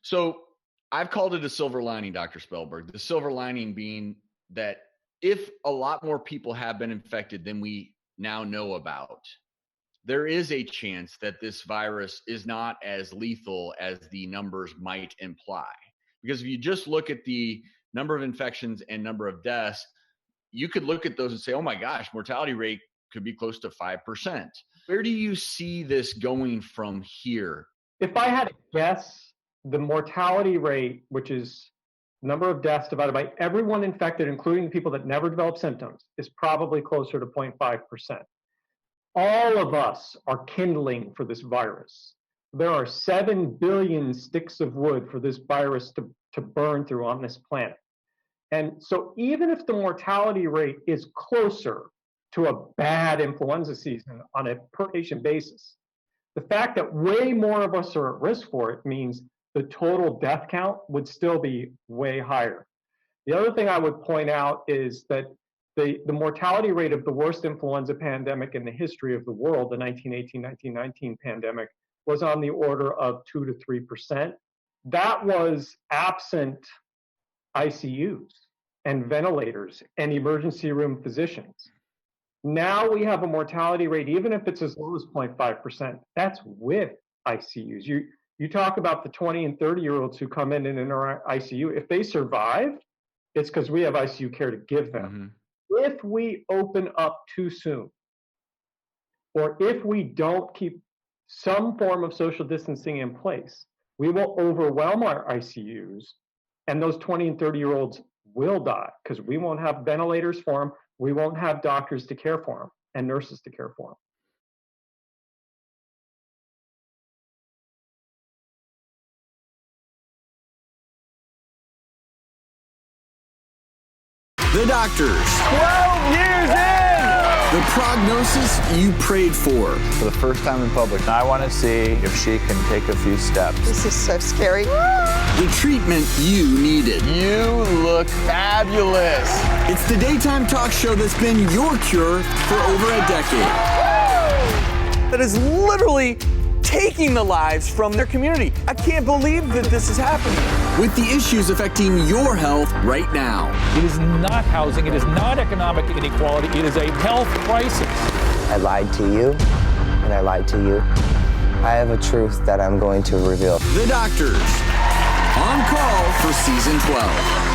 So I've called it a silver lining, Dr. Spellberg. The silver lining being that if a lot more people have been infected than we now know about, there is a chance that this virus is not as lethal as the numbers might imply. Because if you just look at the number of infections and number of deaths, you could look at those and say, oh my gosh, mortality rate could be close to 5%. Where do you see this going from here? If I had to guess, the mortality rate, which is number of deaths divided by everyone infected, including the people that never develop symptoms, is probably closer to 0.5%. All of us are kindling for this virus. There are 7 billion sticks of wood for this virus to burn through on this planet. And so even if the mortality rate is closer to a bad influenza season on a per patient basis, the fact that way more of us are at risk for it means the total death count would still be way higher. The other thing I would point out is that the mortality rate of the worst influenza pandemic in the history of the world, the 1918-1919 pandemic, was on the order of 2 to 3%. That was absent ICUs and ventilators and emergency room physicians. Now we have a mortality rate, even if it's as low as 0.5%, that's with ICUs. You talk about the 20 and 30-year-olds who come in our ICU. If they survive, it's because we have ICU care to give them. Mm-hmm. If we open up too soon, or if we don't keep some form of social distancing in place, we will overwhelm our ICUs, and those 20 and 30-year-olds will die because we won't have ventilators for them, we won't have doctors to care for them, and nurses to care for them. The doctors. 12 years in! The prognosis you prayed for. For the first time in public, I want to see if she can take a few steps. This is so scary. The treatment you needed. You look fabulous. It's the daytime talk show that's been your cure for over a decade. That is literally taking the lives from their community. I can't believe that this is happening. With the issues affecting your health right now. It is not housing, it is not economic inequality, it is a health crisis. I lied to you, and I lied to you. I have a truth that I'm going to reveal. The Doctors, on call for season 12.